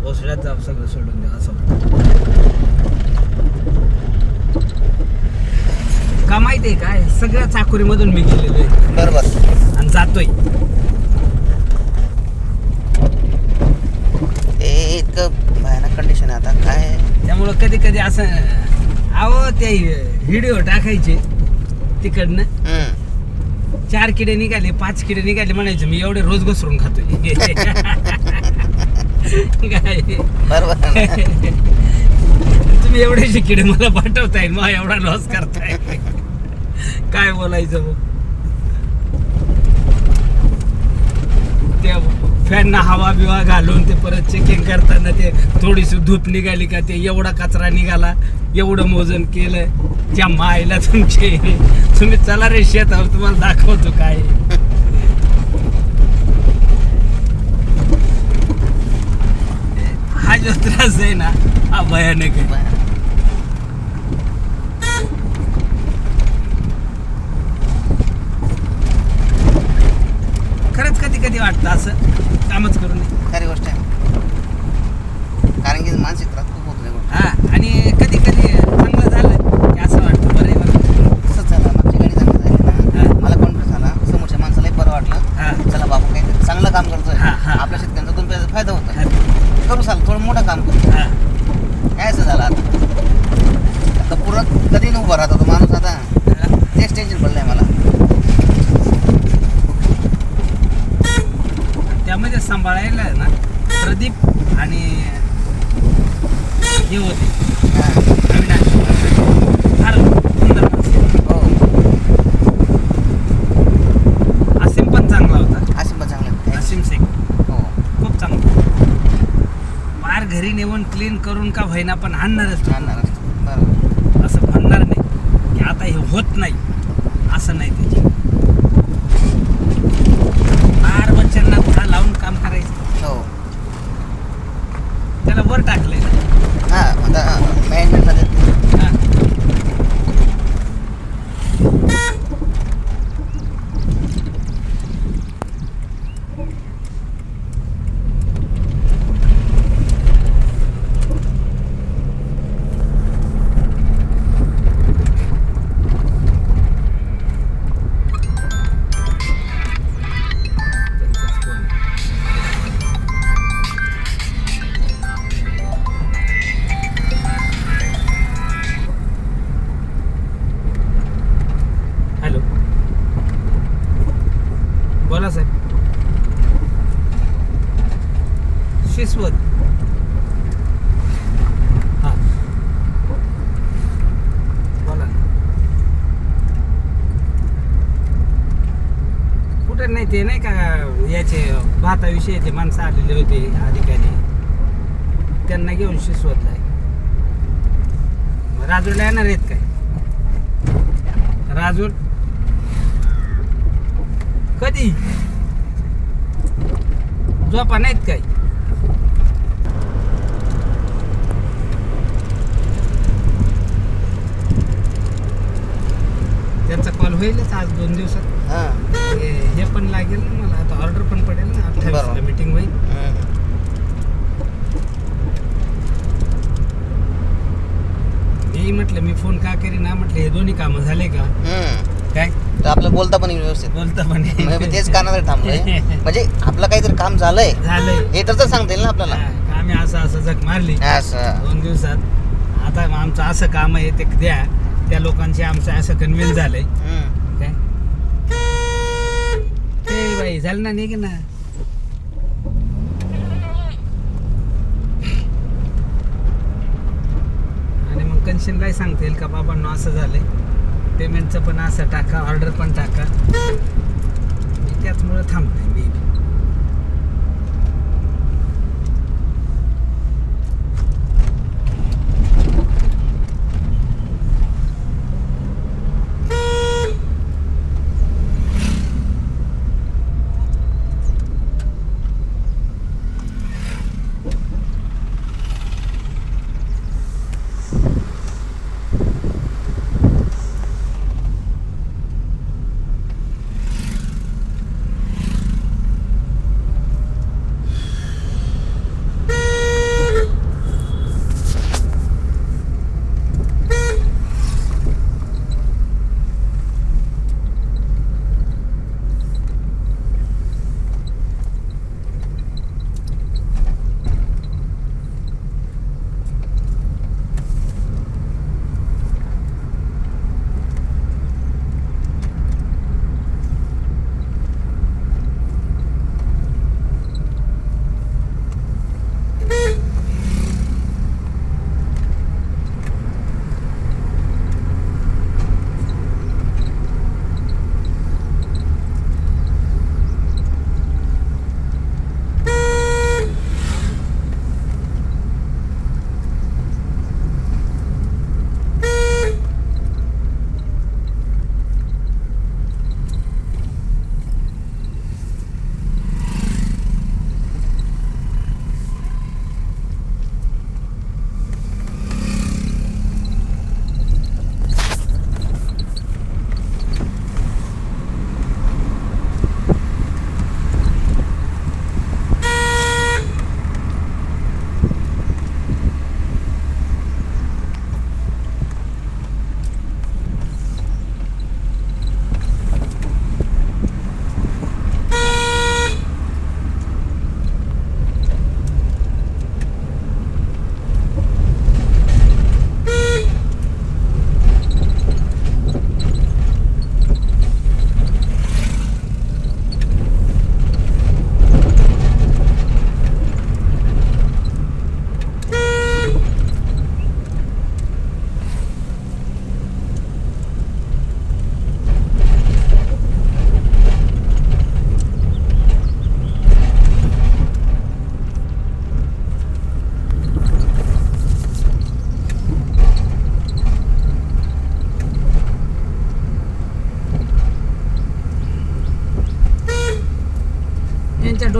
ओसड्यात जाऊ सगळं सोडून द्या असं का माहिती आहे काय सगळ्या चाकोरीमधून मी गेलेलो आहे बरोबर आणि जातोय ते इतकं भयानक कंडिशन आहे आता काय त्यामुळं कधी कधी असं अहो ते व्हिडिओ टाकायचे तिकडनं 4 किडे निघाले 5 किडे निघाले म्हणायचं मी एवढे रोज घसरून खातोय काय बरोबर तुम्ही एवढेशे किडे मला पाठवताय मग एवढा लॉस करताय काय बोलायचं मग त्या फॅनना हवा बिवा घालून ते परत चेकिंग करताना ते थोडीशी धूप निघाली का ते एवढा कचरा निघाला एवढं मोजन केलं त्या मायला तुम्ही चला रे शेतावर तुम्हाला दाखवतो काय हा जो त्रास आहे ना हा भयानक आहे खरंच कधी कधी वाटतं असं कामच करू नये खरी गोष्ट आहे कारण की मानसिक त्रास खूप होत नाही हा आणि कधी कधी चांगलं झालं की असं वाटतं बरं बरं तसंच झालं आमची गाडी चांगली झाली ना मला कॉन्फिडन्स आला समोरच्या माणसालाही बरं वाटलं चला बाबू काही चांगलं काम करतोय आपल्या शेतकऱ्यांचा 2 पैसे फायदा होतो करू चाल थोडं मोठं काम करू काय असं झालं आता पुरं कधी न उभं राहतो तो माणूस आता तेच टेन्शन पडलंय मला त्यामध्ये सांभाळायला ना प्रदीप आणि हे होते अविनाश फार सुंदर माणसं हो असीम पण चांगला होता असे पण चांगले असीम शेख हो खूप चांगला फार घरी नेऊन क्लीन करून का होईना पण आणणारच आणणार असतो बरोबर असं म्हणणार नाही की आता हे होत नाही असं नाही त्याची फार वचनांना पुढा लावून काम करायचं हो त्याला वर टाकलंय ना हां आता मॅनेजमेंटला देत हा. त्यांचाच फोन. हॅलो बोला साहेब शिसवत हां बोला ना कुठे नाही ते नाही का याचे भाताविषयी ते माणसं आलेले होते अधिकारी त्यांना घेऊन शिसवतला आहे राजूला येणार आहेत काय राजूर कधी झोपा नाहीत काय त्यांचा कॉल होईलच आज 2 दिवसात हां हे पण लागेल ना मला आता ऑर्डर पण पडेल ना 28 ला मीटिंग होईल मी म्हटलं मी फोन का करी ना म्हटलं हे दोन्ही कामं झाले का काय तर आपलं बोलता पण येईल व्यवस्थित बोलता पण म्हणजे मी तेच कारणासाठी थांबलोय म्हणजे आपलं काहीतरी काम झालंय झालंय हे तर सांगता येईल ना आपल्याला आम्ही असं झक मारली असं 2 दिवसात आता आमचं असं काम आहे ते द्या त्या लोकांचे आमचं असं कन्व्हिन्स झालंय काय ते बाई झालं ना निघ ना आणि मग कन्शनलाही सांगता येईल का बाबांनो असं झालंय पेमेंटचं पण असं टाका ऑर्डर पण टाका मी त्याचमुळं थांबलोय मी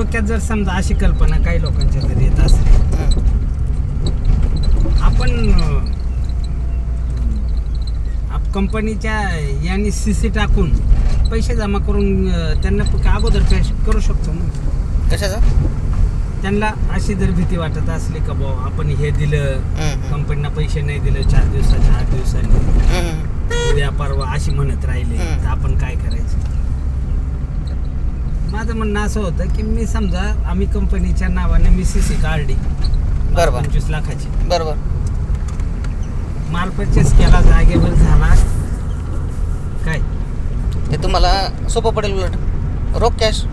डोक्यात जर समजा अशी कल्पना काही लोकांच्या जर येत असली, आपण कंपनीच्या यांनी सीसी टाकून पैसे जमा करून त्यांना अगोदर कॅश करू शकतो ना. कशाचं? त्यांना अशी जर भीती वाटत असली का भाऊ आपण हे दिलं, कंपनीला पैसे नाही दिले 4 दिवसाच्या 8 दिवसांनी, उद्या परवा अशी म्हणत राहिले तर आपण काय करायचं. माझं म्हणणं असं होतं की मी समजा आम्ही कंपनीच्या नावाने मी सीसी काढली बरोबर 25 लाखाची, बरोबर. माल परचेस केला, जागेवर झाला, काय हे तुम्हाला सोपं पडेल. उलट रोख कॅश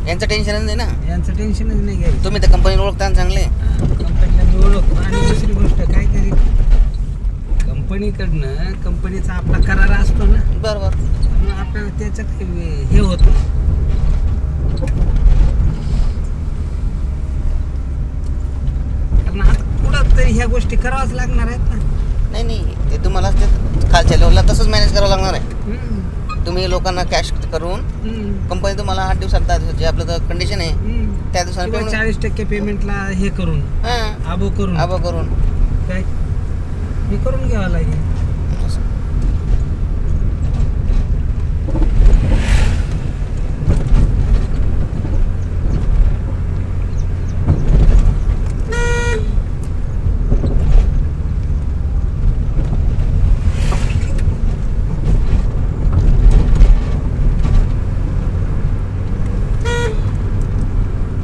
यांचं टेन्शनच नाही ना. यांचं टेन्शनच नाही घ्यायचं. तुम्ही त्या कंपनीला ओळखता ना चांगले. कंपनीला मी ओळखतो. आणि दुसरी गोष्ट काय तरी कंपनीकडनं कंपनीचा आपला करार असतो ना, बरोबर. मग आपल्याला त्याचं काही हे होतं. कारण आता पुढं तरी ह्या गोष्टी कराव्याच लागणार आहेत ना. नाही नाही, ते तुम्हाला ते खालच्या लेवलला तसंच मॅनेज करावं लागणार आहे. तुम्ही लोकांना कॅश करून कंपनी तुम्हाला 8 दिवसात 10 दिवसात जे आपलं कंडिशन आहे त्या दिवसाला किंवा 40% पेमेंटला हे करून आबो करून काय हे करून घ्यावं लागेल.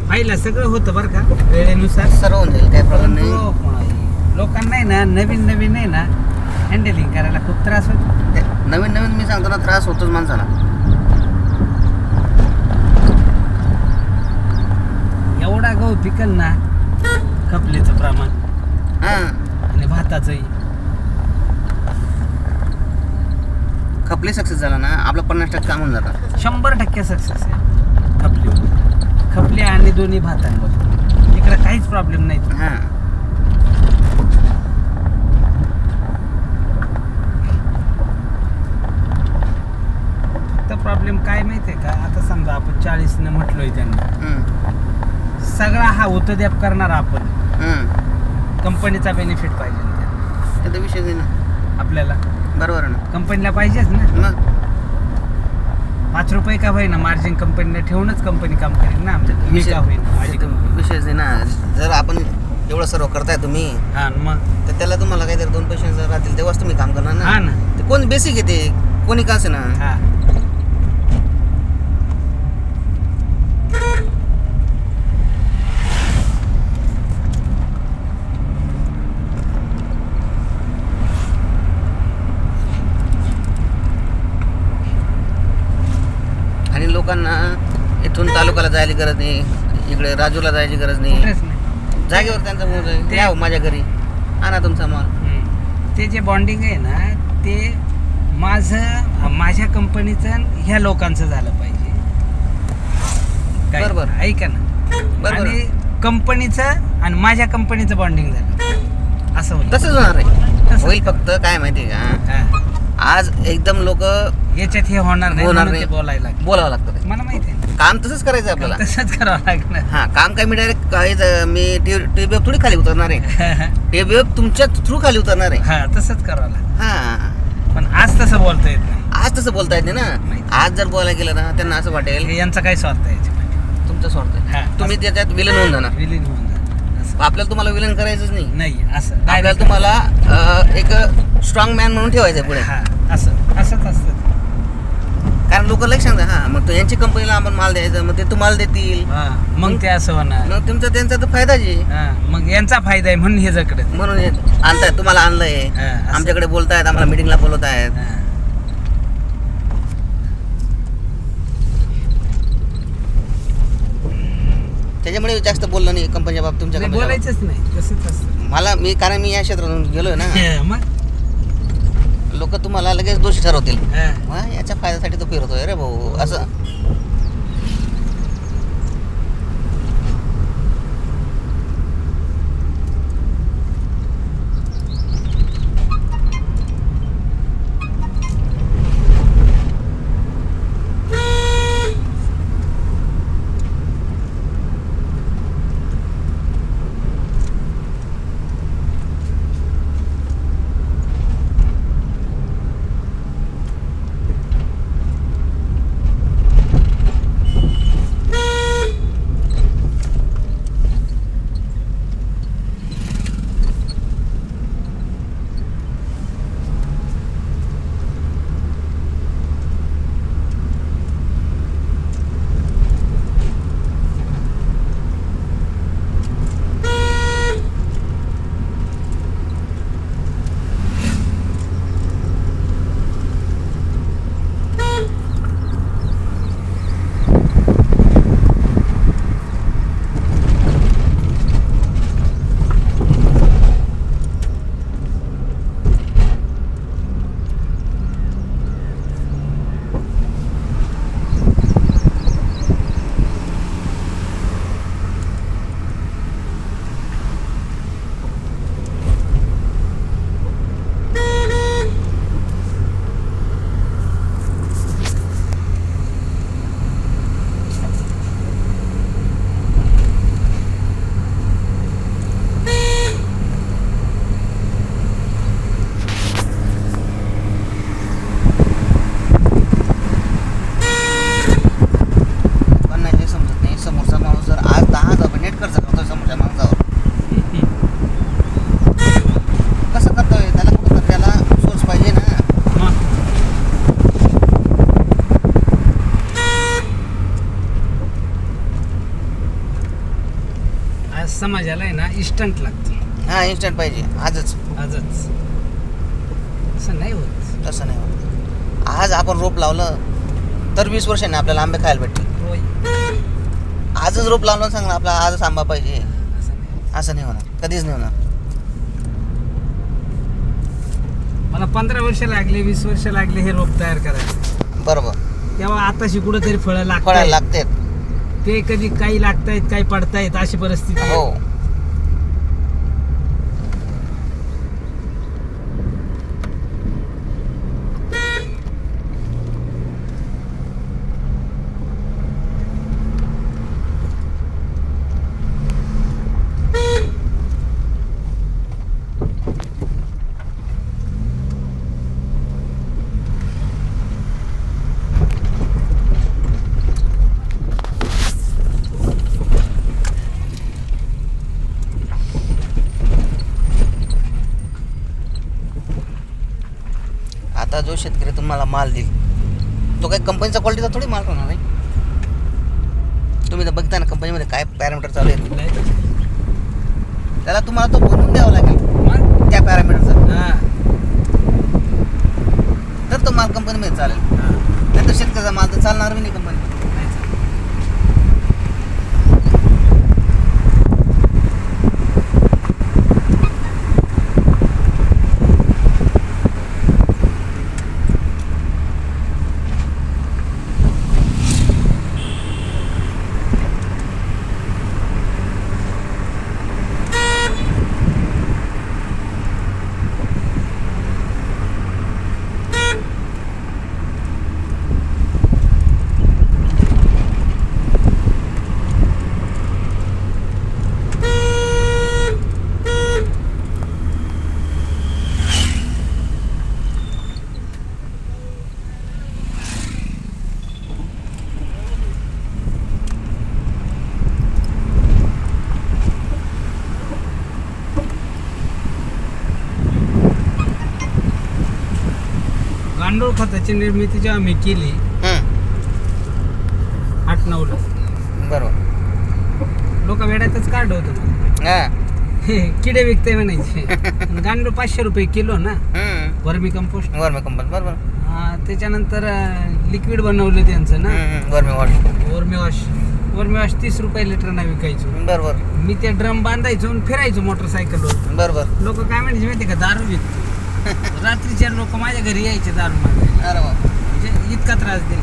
पाहिलं सगळं होतं बरं का वेळेनुसार सर्व होऊन जाईल, काही प्रॉब्लेम नाही. लोकांना आहे ना नवीन आहे ना हँडलिंग करायला खूप त्रास होतो. नवीन मी सांगतो ना, त्रास होतोच माणसाला. एवढा गहू पिकल ना, खपलीचं प्रमाण आणि भाताचंही. खपली सक्सेस झाला ना आपला 50% काम होऊन जातं. 100% सक्सेस आहे खपली आणि दोन्ही भातांवर. इकडे काहीच प्रॉब्लेम नाही. फक्त प्रॉब्लेम काय माहितीये का, आता समजा आपण 40 म्हटलोय त्यांना, सगळा हा उतद्याप करणार आपण, कंपनीचा बेनिफिट पाहिजे त्याचा विषय नाही ना आपल्याला. बरोबर ना, कंपनीला पाहिजेच ना. मग 5 रुपये का होईना मार्जिन कंपनीला ठेवूनच कंपनी काम करेल ना. मी का होईना माझी कंपनी. विषयच नाही ना. जर आपण एवढं सर्व करताय तुम्ही, हा मग तर त्याला तुम्हाला काहीतरी 2 पैसे जर राहतील तेव्हाच तुम्ही काम करणार ना. हा ना, ते कोण बेसिक येते कोणी का असे ना. हा आणि लोकांना इथून तालुक्याला जायची गरज नाही, इकडे राजूला जायची गरज नाही. कुठेच नाही. जागेवर त्यांचा फोन जाईल, ते यावं माझ्या घरी, आणा तुमचा माल. ते जे बॉन्डिंग आहे ना, ते माझ्या कंपनीचं ह्या लोकांचं झालं पाहिजे. काय? बरोबर. ऐका ना. बरोबर. आणि कंपनीचं आणि माझ्या कंपनीचं बॉन्डिंग झालं असं होतं. तसंच होणार आहे. होईल फक्त काय माहिती का, हा. आज एकदम लोक याच्यात हे होणार नाही, होणार म्हणून ते नाही. बोलायला लागतं. बोलावं लागतं ते. मला माहिती आहे. काम तसंच करायचं आपल्याला. तसंच करावं लागणार. हा, काम काय मी डायरेक्ट काही मी टीबीएफ थोडी खाली उतरणार आहे. टीबीएफ तुमच्या थ्रू खाली उतरणार आहे. हा, तसंच करावं लागतं. हा, पण आज तसं बोलता येत नाही. आज तसं बोलता येत नाही ना. आज जर बोलायला गेलं ना त्यांना असं वाटेल हे यांचा काय स्वार्थ आहे याच्यामध्ये. तुमचा स्वार्थ आहे. हा, तुम्ही त्याच्यात विलन होऊन जाणार. विलीन होऊन जाणार. असं आपल्याला तुम्हाला विलन करायचंच नाही. नाही, असं आपल्याला direct. तुम्हाला एक स्ट्रॉंग मॅन म्हणून ठेवायचं आहे पुढे. हा, असंच असतं. कारण लोक लक्ष सांगतात, हा मग तो यांची कंपनीला आपण माल द्यायचा, मग ते तुम्हाला देतील, हा, मग ते असं होणार. मग तुमचा त्यांचा तर फायदाच आहे. हा, मग यांचा फायदा आहे म्हणून हे जकडे. म्हणून हे आणतायत, तुम्हाला आणलंय, हा, असं. आमच्याकडे बोलतायत, आम्हाला मीटिंगला बोलवत आहेत. हा. त्याच्यामुळे जास्त बोललं नाही कंपनीच्या बाबतीत तुमच्या नाही, कंपनीच्या बोलायचंच नाही. तसंच असतं. बाबतीत. कारण मी या क्षेत्रातून गेलोय ना, हा, मग लोक तुम्हाला लगेच दोषी ठरवतील. हा. हा, याच्या फायद्यासाठी तो फिरतोय रे भाऊ असं. या समाजाला आहे ना इन्स्टंट लागतं. हा इन्स्टंट पाहिजे आजच. आजच असं नाही होत. तसं नाही होत. आज आपण रोप लावलं तर 20 वर्षांनी आपल्याला आंबे खायला भेटतील. होय. आजच रोप लावलं सांग ना आपल्याला आजच आंबा पाहिजे असं नाही होत. असं नाही होणार, कधीच नाही होणार. मला 15 वर्ष लागले, 20 वर्ष लागले हे रोप तयार करायला. बरोबर. तेव्हा आताशी कुठंतरी फळं फळायला लागतात. लागतात. ते कधी काही लागतायत काही पडतायत अशी परिस्थिती आहे. हो. आता जो शेतकरी तुम्हाला माल देईल तो काही कंपनीचा क्वालिटीचा थोडी माल होणार नाही. तुम्ही तर बघता ना कंपनीमध्ये काय पॅरामीटर चालू आहेत. त्याला तुम्हाला तो बनवून द्यावा लागेल मग त्या पॅरामीटरचा, हा, तर तो माल कंपनीमध्ये चालेल. हा. नाही तर शेतकऱ्याचा माल तर चालणार नाही कंपनी. नाही चालत. गांडूळ खताची निर्मिती जेव्हा मी केली 8-9ला, बरोबर. लोक वेड्यातच काढलं होतं मला. हा. किडे विकते म्हणायचे. आणि गांडूळ 500 रुपये किलो ना वर्मी कंपोस्ट. वर्मी कंपोस्ट बरोबर. त्याच्यानंतर लिक्विड बनवलं त्यांचं ना वर्मी वॉश. वर्मी वॉश 30 रुपये लिटरना विकायचो. बरोबर. मी ते ड्रम बांधायचो आणि फिरायचो मोटरसायकलवर. बरोबर. लोक काय म्हणायचे माहिती का, दारू विकतो. रात्रीच्या लोक माझ्या घरी यायचे दारू मागायला. अरे वा. म्हणजे इतका त्रास दिला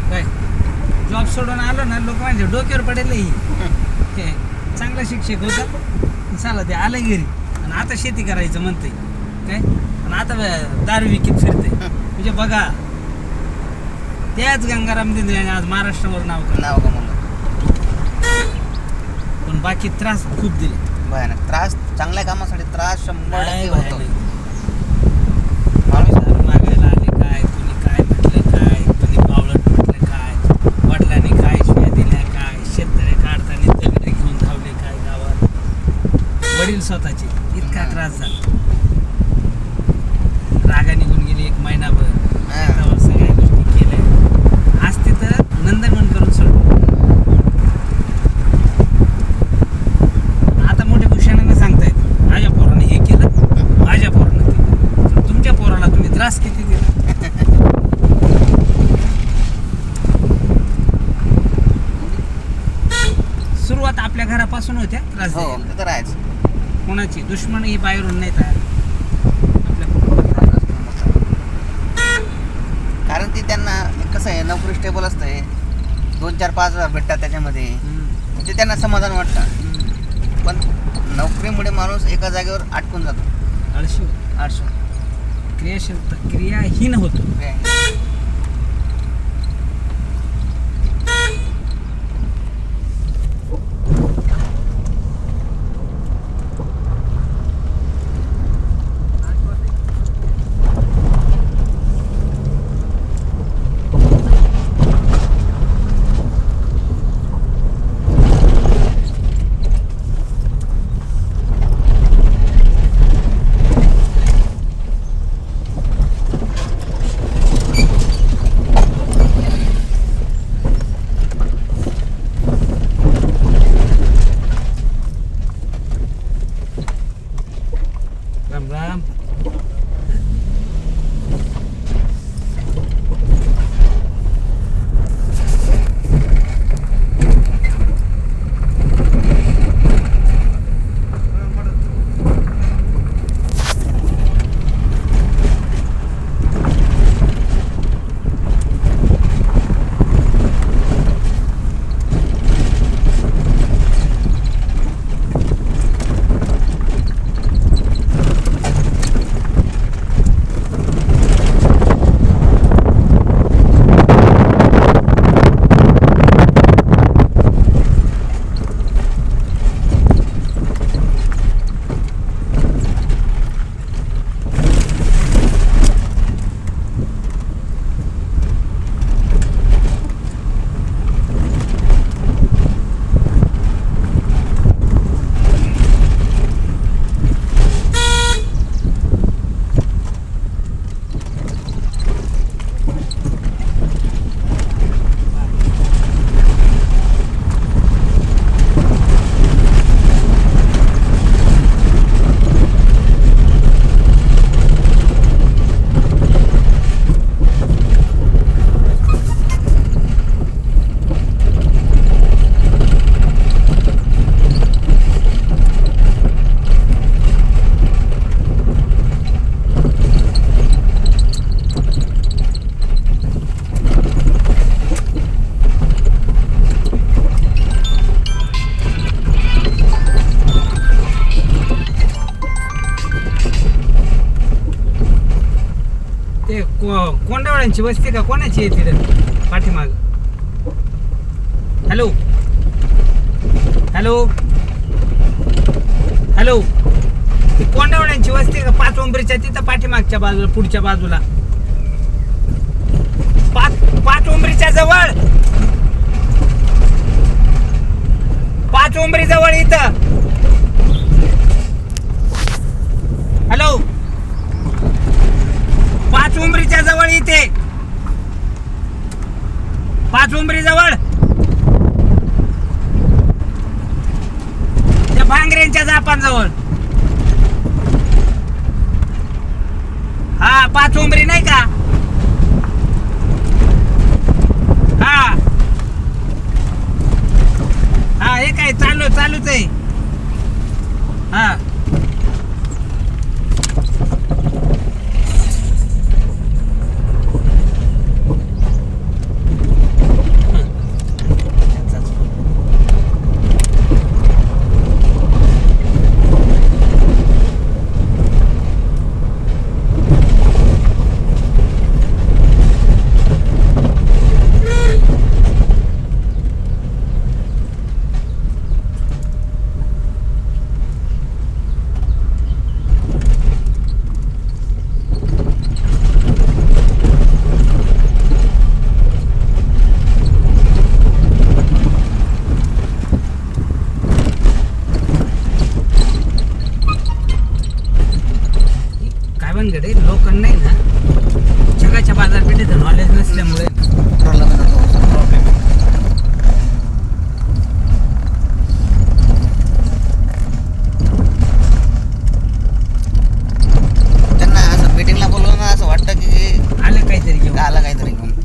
काय. जॉब सोडून आलो ना लोक म्हणजे डोक्यावर पडेल ही. हे चांगला शिक्षक होता, चला ते आलं घरी आणि आता शेती करायचं म्हणते काय, आणि आता दारू विकत फिरते. म्हणजे बघा, त्याच गंगाराम दिंद्रेने आज महाराष्ट्रावर नाव कमवलं. पण बाकी त्रास खूप दिले. भयानक त्रास. चांगल्या कामासाठी त्रास 100% होतो. माणूस दारू मागायला आले काय, कुणी काय म्हटलं काय, कुणी पावलट म्हटलं काय, वडिलांनी काय शिव्या दिल्या काय, शेतकरी काढताना दगडे घेऊन धावले काय गावात, वडील स्वतःचे. इतका त्रास झाला. रागा निघून गेली 1 महिनाभर. शेतावर सगळ्या गोष्टी केल्या. आज तिथं नंदनवन करून सोडलं. आता मोठ्या भूषणाने सांगतायत माझ्या पोराने हे केलं, माझ्या पोराने ते केलं. तुमच्या पोराला तुम्ही त्रास किती दिला. सुरुवात आपल्या घरापासून होत्या त्रास हो द्यायला. ते तर आहेच. कोणाची दुश्मन ही बाहेरून नाही तयार, आपल्या कुटुंबात. कारण ती त्यांना कसं आहे, नोकरी स्टेबल असते, 2-4-5 हजार भेटतात त्याच्यामध्ये, ते त्यांना समाधान वाटतं. पण नोकरीमुळे माणूस एका जागेवर अटकून जातो. आळशी क्रियाहीन होतो. कोंडावळ्यांची वस्ती का कोणाची आहे तिथं पाठीमाग? हॅलो हॅलो हॅलो, ती कोंडावळ्यांची वस्ती का 5 उंबरीच्या तिथं पाठीमागच्या बाजूला, पुढच्या बाजूला 5 उंबरीच्या जवळ, 5 उंबरी जवळ इथं. हॅलो, 5 उंबरीच्या जवळ इथे, 5 उंबरी जवळ त्या भांगरेंच्या जापांजवळ. हा 5 उंबरी नाही का? हा हा, हे काय चालूच आहे. हा भानगडे लोकांना नाही ना जगाच्या बाजारपेठेचं नॉलेज नसल्यामुळे प्रॉब्लेम प्रॉब्लेम. त्यांना असं मीटिंगला बोलवलं ना, असं वाटतं की आलं काहीतरी घेऊन. आला काहीतरी घेऊन.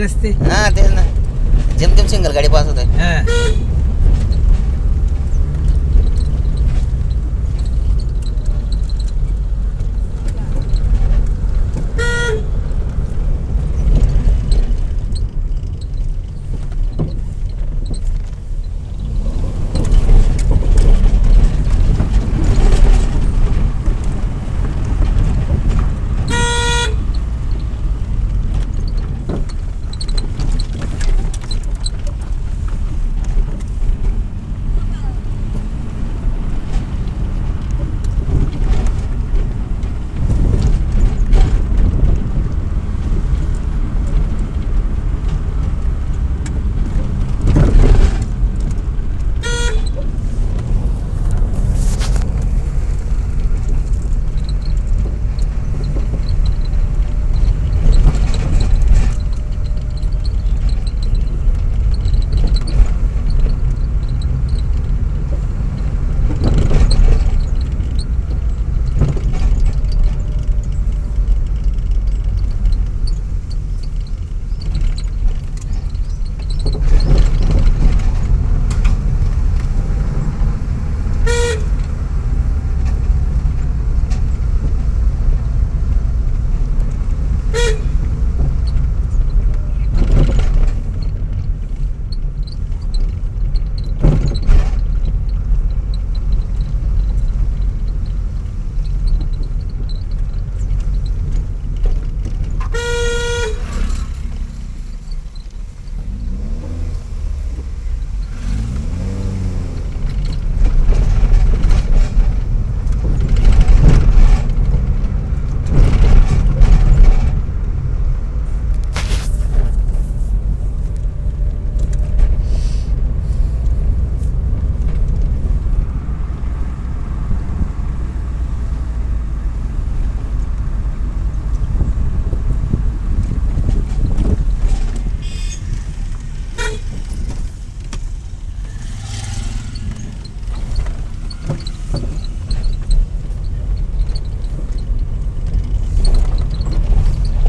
रस्ते हा तेच ना, जेमतेम सिंगल गाडी पास होत आहे. हा.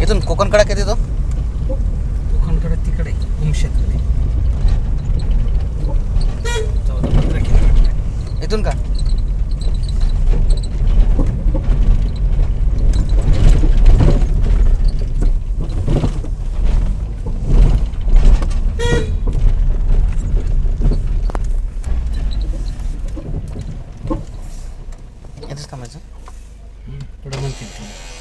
इथून कोकणकडा किती तो? कोकणकडे तिकडे उमशेतमध्ये 14-15 किलोमीटर. इथून का? इथंच थांबायचं. पुढे म्हणते